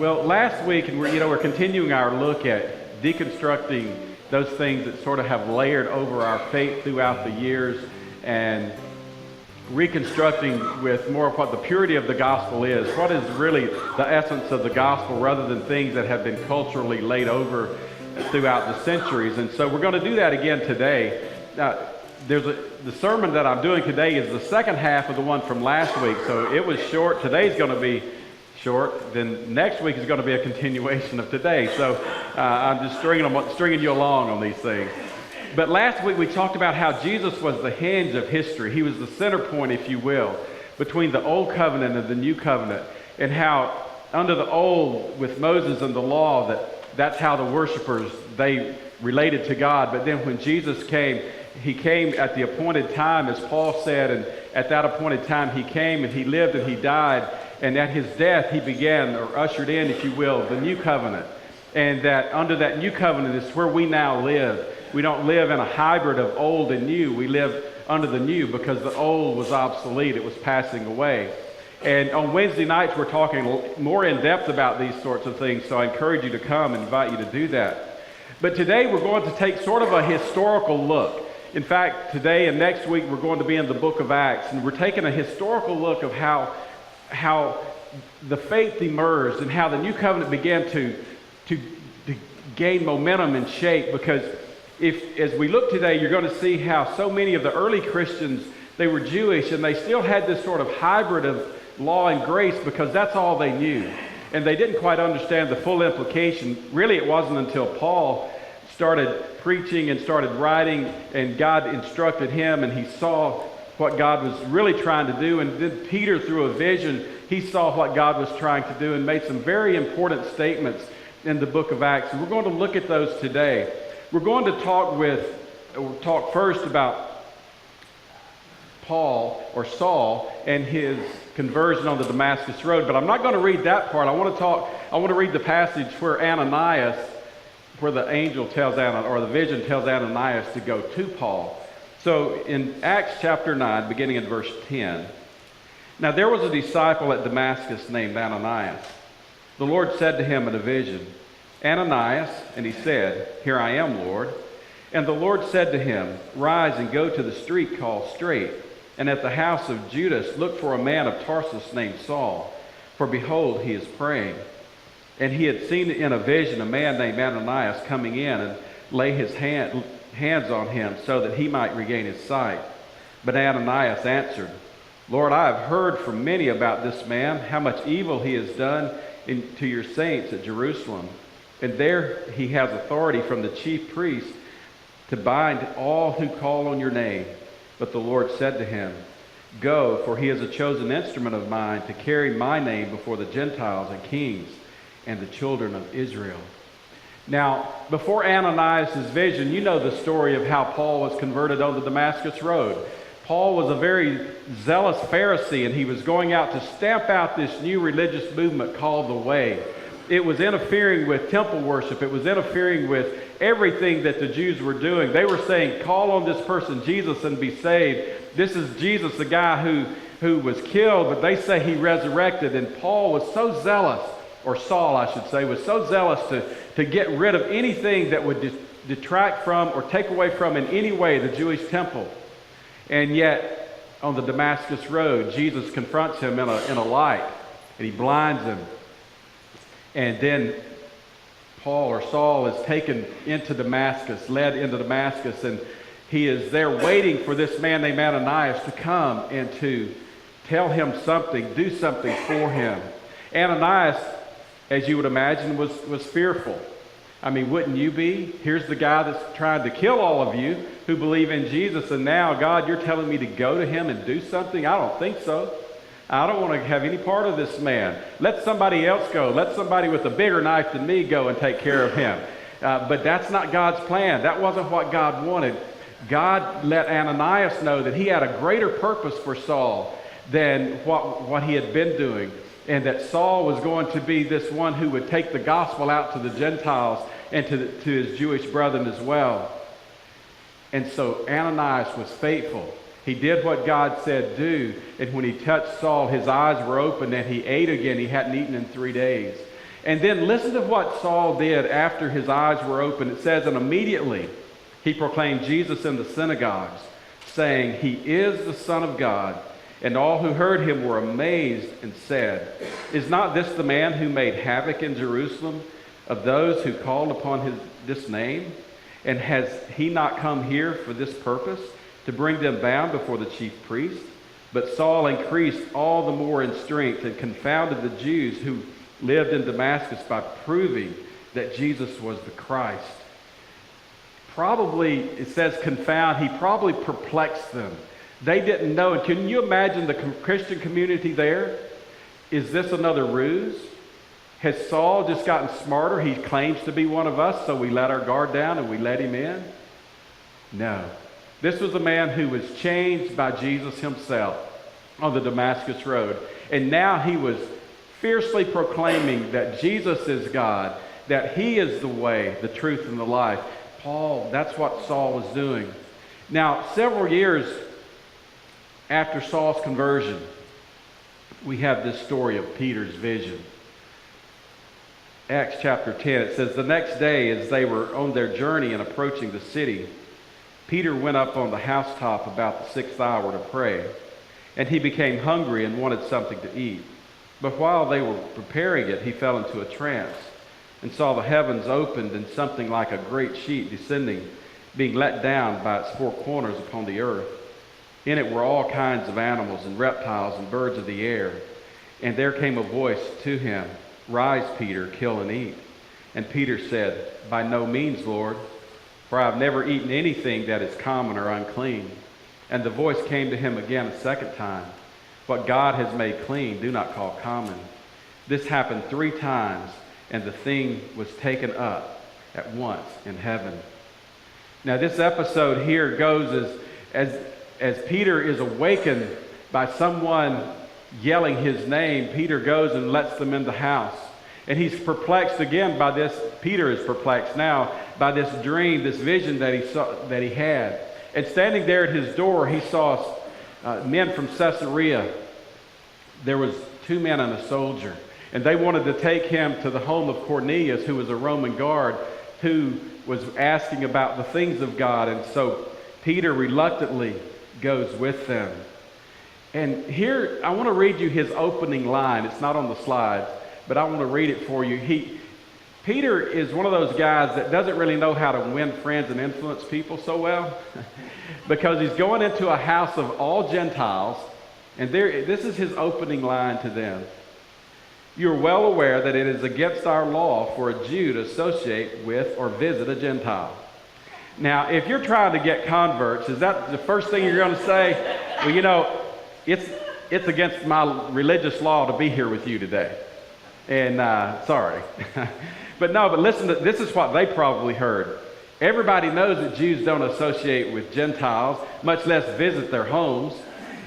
Well, last week, and we're continuing our look at deconstructing those things that sort of have layered over our faith throughout the years, and reconstructing with more of what the purity of the gospel is. What is really the essence of the gospel, rather than things that have been culturally laid over throughout the centuries. And so we're going to do that again today. The sermon that I'm doing today is the second half of the one from last week, so it was short. Today's going to be short. Then next week is going to be a continuation of today. So I'm just stringing you along on these things. But last week we talked about how Jesus was the hinge of history. He was the center point, if you will, between the old covenant and the new covenant, and how under the old, with Moses and the law, that's how the worshipers, they related to God. But then when Jesus came, he came at the appointed time, as Paul said, and at that appointed time he came and he lived and he died. And at his death, he began, or ushered in, if you will, the new covenant. And that under that new covenant is where we now live. We don't live in a hybrid of old and new. We live under the new because the old was obsolete. It was passing away. And on Wednesday nights, we're talking more in depth about these sorts of things. So I encourage you to come and invite you to do that. But today, we're going to take sort of a historical look. In fact, today and next week, we're going to be in the book of Acts. And we're taking a historical look of how the faith emerged and how the new covenant began to gain momentum and shape. Because as we look today, you're going to see how so many of the early Christians, they were Jewish, and they still had this sort of hybrid of law and grace because that's all they knew. And they didn't quite understand the full implication. Really, it wasn't until Paul started preaching and started writing, and God instructed him, and he saw what God was really trying to do. And then Peter, through a vision, he saw what God was trying to do and made some very important statements in the book of Acts. And we're going to look at those today. We're going to talk first about Paul, or Saul, and his conversion on the Damascus road. But I'm not going to read that part. I want to read the passage where Ananias, where the angel tells or the vision tells Ananias to go to Paul. So in Acts chapter 9, beginning in verse 10, now there was a disciple at Damascus named Ananias. The Lord said to him in a vision, Ananias, and he said, Here I am, Lord. And the Lord said to him, Rise and go to the street called Straight, and at the house of Judas look for a man of Tarsus named Saul, for behold, he is praying. And he had seen in a vision a man named Ananias coming in and lay his hands on him so that he might regain his sight. But Ananias answered, Lord, I have heard from many about this man, how much evil he has done to your saints at Jerusalem. And there he has authority from the chief priests to bind all who call on your name. But the Lord said to him, Go, for he is a chosen instrument of mine to carry my name before the Gentiles and kings and the children of Israel. Now, before Ananias' vision, you know the story of how Paul was converted on the Damascus road. Paul was a very zealous Pharisee, and he was going out to stamp out this new religious movement called the Way. It was interfering with temple worship. It was interfering with everything that the Jews were doing. They were saying, call on this person Jesus and be saved. This is Jesus, the guy who was killed, but they say he resurrected. And Paul was so zealous, or Saul, I should say, was so zealous to get rid of anything that would detract from or take away from in any way the Jewish temple. And yet, on the Damascus road, Jesus confronts him in a light, and he blinds him. And then Paul, or Saul, is taken into Damascus, led into Damascus, and he is there waiting for this man named Ananias to come and to tell him something, do something for him. Ananias, as you would imagine, was fearful. I mean, wouldn't you be? Here's the guy that's trying to kill all of you who believe in Jesus, and now, God, you're telling me to go to him and do something? I don't think so. I don't want to have any part of this man. Let somebody else go. Let somebody with a bigger knife than me go and take care of him. But that's not God's plan. That wasn't what God wanted. God let Ananias know that he had a greater purpose for Saul than what he had been doing, and that Saul was going to be this one who would take the gospel out to the Gentiles and to his Jewish brethren as well. And so Ananias was faithful. He did what God said do, and when he touched Saul, his eyes were open and he ate again. He hadn't eaten in 3 days. And then listen to what Saul did after his eyes were opened. It says, and immediately he proclaimed Jesus in the synagogues, saying, he is the Son of God. And all who heard him were amazed and said, is not this the man who made havoc in Jerusalem of those who called upon this name? And has he not come here for this purpose, to bring them bound before the chief priests? But Saul increased all the more in strength and confounded the Jews who lived in Damascus by proving that Jesus was the Christ. Probably, it says confound, he probably perplexed them. They didn't know. And can you imagine the Christian community there? Is this another ruse? Has Saul just gotten smarter? He claims to be one of us, so we let our guard down and we let him in? No. This was a man who was changed by Jesus himself on the Damascus road. And now he was fiercely proclaiming that Jesus is God, that he is the way, the truth, and the life. Paul, that's what Saul was doing. Now, several years after Saul's conversion, we have this story of Peter's vision. Acts chapter 10, it says, the next day as they were on their journey and approaching the city, Peter went up on the housetop about the 6th hour to pray, and he became hungry and wanted something to eat. But while they were preparing it, he fell into a trance and saw the heavens opened and something like a great sheet descending, being let down by its four corners upon the earth. In it were all kinds of animals and reptiles and birds of the air. And there came a voice to him, rise, Peter, kill and eat. And Peter said, by no means, Lord, for I have never eaten anything that is common or unclean. And the voice came to him again a second time, what God has made clean, do not call common. This happened 3 times, and the thing was taken up at once in heaven. Now this episode here goes as Peter is awakened by someone yelling his name. Peter goes and lets them in the house. And he's perplexed again by this. Peter is perplexed now by this dream, this vision that he had. And standing there at his door, he saw men from Caesarea. There was 2 men and a soldier. And they wanted to take him to the home of Cornelius, who was a Roman guard, who was asking about the things of God. And so Peter reluctantly goes with them. And here, I want to read you his opening line. It's not on the slides, but I want to read it for you. Peter is one of those guys that doesn't really know how to win friends and influence people so well because he's going into a house of all Gentiles, and this is his opening line to them. You are well aware that it is against our law for a Jew to associate with or visit a Gentile. Now, if you're trying to get converts, is that the first thing you're going to say? Well, you know, it's against my religious law to be here with you today. And sorry. But listen, this is what they probably heard. Everybody knows that Jews don't associate with Gentiles, much less visit their homes.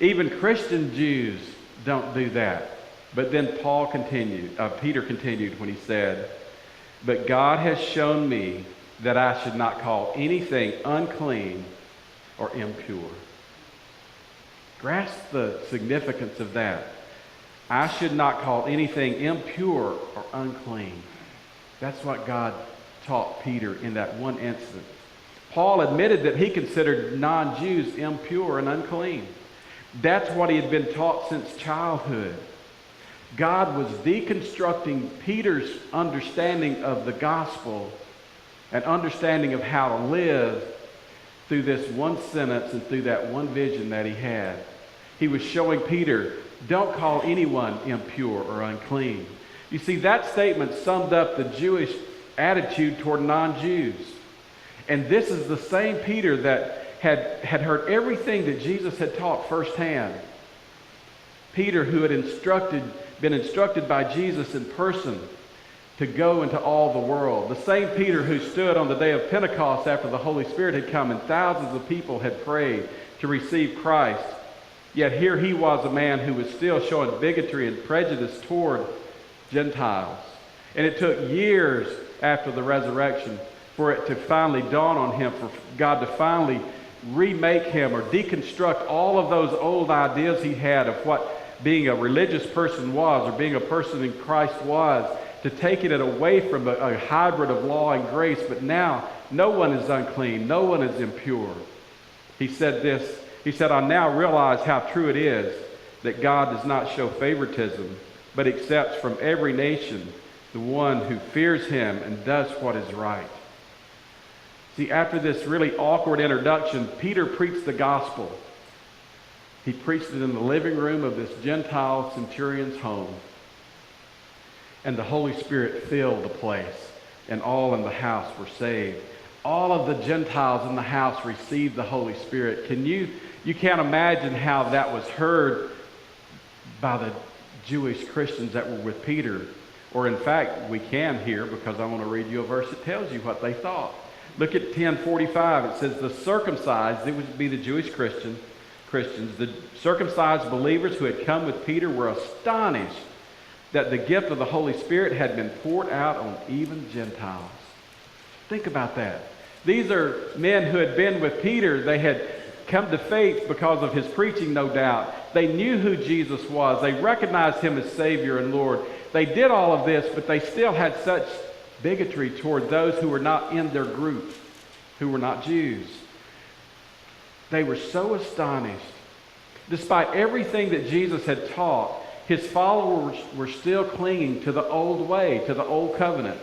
Even Christian Jews don't do that. But then Peter continued when he said, but God has shown me that I should not call anything unclean or impure. Grasp the significance of that. I should not call anything impure or unclean. That's what God taught Peter in that one instance. Paul admitted that he considered non-Jews impure and unclean. That's what he had been taught since childhood. God was deconstructing Peter's understanding of the gospel and understanding of how to live through this one sentence and through that one vision that he had. He was showing Peter, don't call anyone impure or unclean. You see, that statement summed up the Jewish attitude toward non-Jews. And this is the same Peter that had heard everything that Jesus had taught firsthand. Peter, who had been instructed by Jesus in person to go into all the world. The same Peter who stood on the day of Pentecost after the Holy Spirit had come and thousands of people had prayed to receive Christ. Yet here he was, a man who was still showing bigotry and prejudice toward Gentiles. And it took years after the resurrection for it to finally dawn on him, for God to finally remake him or deconstruct all of those old ideas he had of what being a religious person was or being a person in Christ was, to taking it away from a hybrid of law and grace, but now no one is unclean, no one is impure. He said this, he said, I now realize how true it is that God does not show favoritism, but accepts from every nation the one who fears him and does what is right. See, after this really awkward introduction, Peter preached the gospel. He preached it in the living room of this Gentile centurion's home. And the Holy Spirit filled the place, and all in the house were saved. All of the Gentiles in the house received the Holy Spirit. You can't imagine how that was heard by the Jewish Christians that were with Peter. Or in fact, we can hear, because I want to read you a verse that tells you what they thought. Look at 10:45. It says, the circumcised, it would be the Jewish Christians, the circumcised believers who had come with Peter were astonished that the gift of the Holy Spirit had been poured out on even Gentiles. Think about that. These are men who had been with Peter. They had come to faith because of his preaching, no doubt. They knew who Jesus was. They recognized him as Savior and Lord. They did all of this, but they still had such bigotry toward those who were not in their group, who were not Jews. They were so astonished. Despite everything that Jesus had taught, his followers were still clinging to the old way, to the old covenant.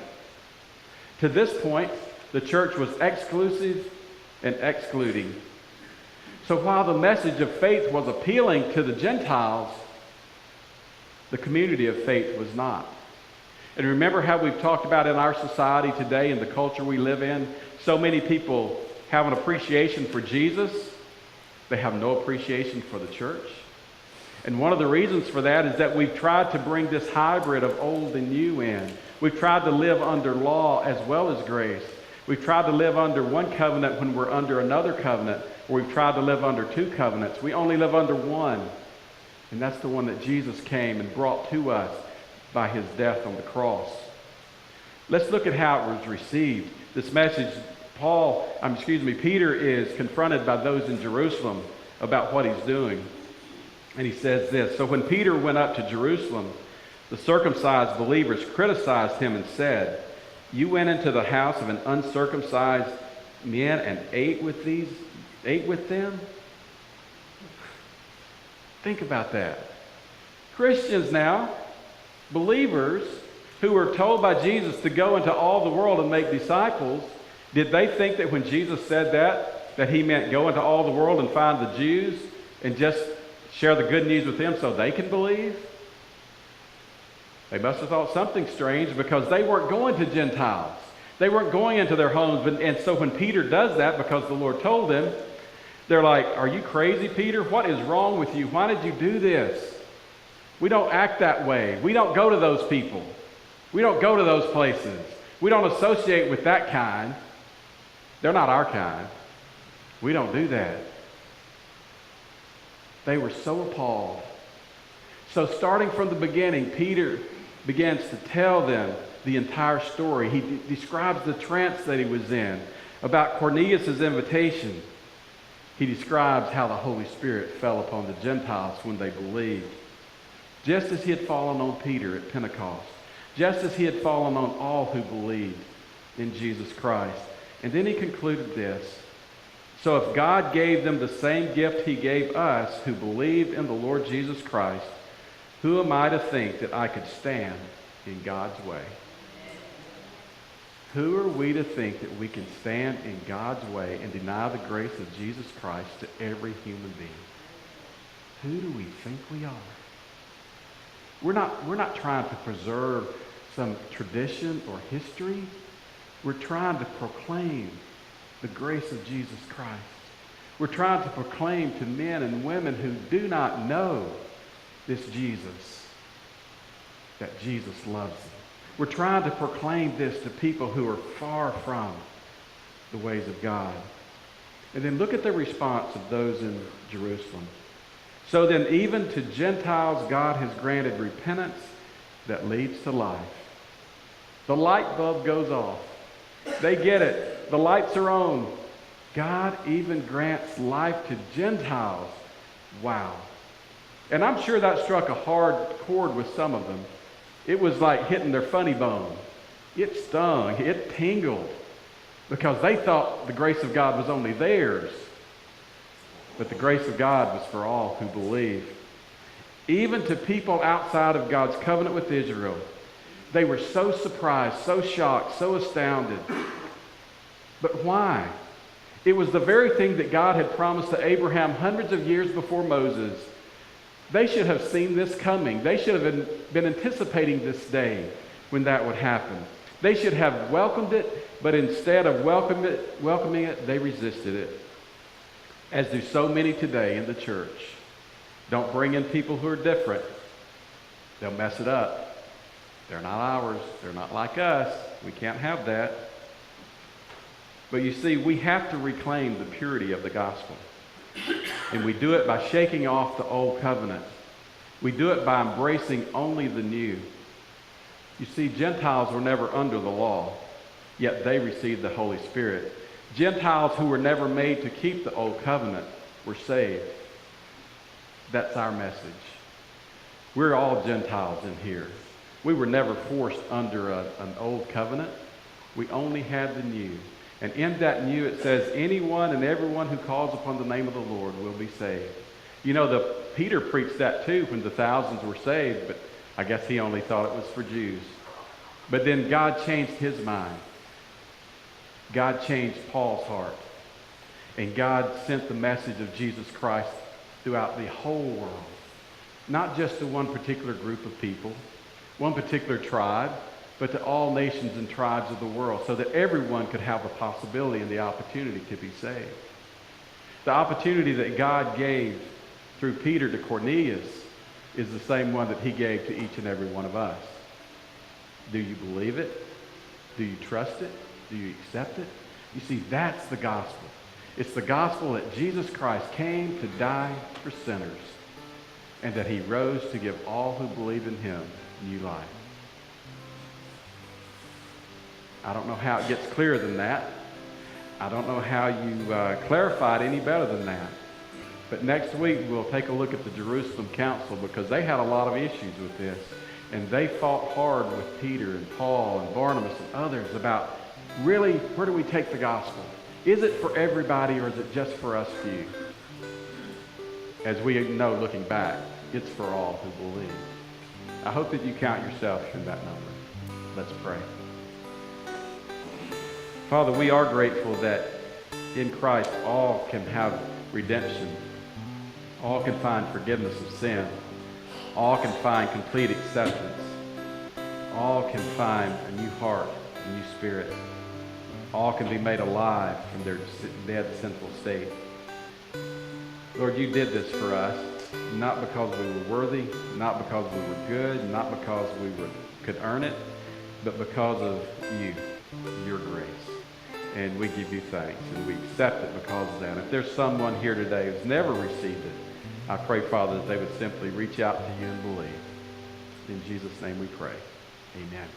To this point, the church was exclusive and excluding. So while the message of faith was appealing to the Gentiles, the community of faith was not. And remember how we've talked about in our society today, in the culture we live in, so many people have an appreciation for Jesus. They have no appreciation for the church. And one of the reasons for that is that we've tried to bring this hybrid of old and new in. We've tried to live under law as well as grace. We've tried to live under one covenant when we're under another covenant, or we've tried to live under two covenants. We only live under one, and that's the one that Jesus came and brought to us by his death on the cross. Let's look at how it was received. This message, Peter is confronted by those in Jerusalem about what he's doing. And he says this, so when Peter went up to Jerusalem, the circumcised believers criticized him and said, you went into the house of an uncircumcised man and ate with them? Think about that. Christians now, believers who were told by Jesus to go into all the world and make disciples, did they think that when Jesus said that he meant go into all the world and find the Jews and just share the good news with them so they can believe? They must have thought something strange, because they weren't going to Gentiles. They weren't going into their homes. And so when Peter does that, because the Lord told them, they're like, are you crazy, Peter? What is wrong with you? Why did you do this? We don't act that way. We don't go to those people. We don't go to those places. We don't associate with that kind. They're not our kind. We don't do that. They were so appalled. So starting from the beginning, Peter begins to tell them the entire story. He describes the trance that he was in, about Cornelius' invitation. He describes how the Holy Spirit fell upon the Gentiles when they believed, just as he had fallen on Peter at Pentecost, just as he had fallen on all who believed in Jesus Christ. And then he concluded this, so if God gave them the same gift he gave us who believed in the Lord Jesus Christ, who am I to think that I could stand in God's way? Who are we to think that we can stand in God's way and deny the grace of Jesus Christ to every human being? Who do we think we are? We're not trying to preserve some tradition or history. We're trying to proclaim the grace of Jesus Christ. We're trying to proclaim to men and women who do not know this Jesus, that Jesus loves them. We're trying to proclaim this to people who are far from the ways of God. And then look at the response of those in Jerusalem. So then even to Gentiles God has granted repentance that leads to life. The light bulb goes off. They get it. The lights are on. God even grants life to Gentiles. Wow. And I'm sure that struck a hard chord with some of them. It was like hitting their funny bone. It stung, it tingled, because they thought the grace of God was only theirs. But the grace of God was for all who believe. Even to people outside of God's covenant with Israel, they were so surprised, so shocked, so astounded. But why? It was the very thing that God had promised to Abraham hundreds of years before Moses. They should have seen this coming. They should have been anticipating this day when that would happen. They should have welcomed it, but instead of welcoming it, they resisted it. As do so many today in the church. Don't bring in people who are different. They'll mess it up. They're not ours. They're not like us. We can't have that. But you see, we have to reclaim the purity of the gospel. And we do it by shaking off the old covenant. We do it by embracing only the new. You see, Gentiles were never under the law, yet they received the Holy Spirit. Gentiles who were never made to keep the old covenant were saved. That's our message. We're all Gentiles in here. We were never forced under an old covenant. We only had the new. And in that new, it says, anyone and everyone who calls upon the name of the Lord will be saved. You know, Peter preached that too when the thousands were saved, but I guess he only thought it was for Jews. But then God changed his mind. God changed Paul's heart. And God sent the message of Jesus Christ throughout the whole world. Not just to one particular group of people, one particular tribe, but to all nations and tribes of the world, so that everyone could have the possibility and the opportunity to be saved. The opportunity that God gave through Peter to Cornelius is the same one that he gave to each and every one of us. Do you believe it? Do you trust it? Do you accept it? You see, that's the gospel. It's the gospel that Jesus Christ came to die for sinners and that he rose to give all who believe in him new life. I don't know how it gets clearer than that. I don't know how you clarify it any better than that. But next week we'll take a look at the Jerusalem Council, because they had a lot of issues with this. And they fought hard with Peter and Paul and Barnabas and others about, really, where do we take the gospel? Is it for everybody, or is it just for us few? As we know, looking back, it's for all who believe. I hope that you count yourself in that number. Let's pray. Father, we are grateful that in Christ all can have redemption. All can find forgiveness of sin. All can find complete acceptance. All can find a new heart, a new spirit. All can be made alive from their dead, sinful state. Lord, you did this for us, not because we were worthy, not because we were good, not because we could earn it, but because of you, your grace. And we give you thanks, and we accept it because of that. If there's someone here today who's never received it, I pray, Father, that they would simply reach out to you and believe. In Jesus' name we pray. Amen.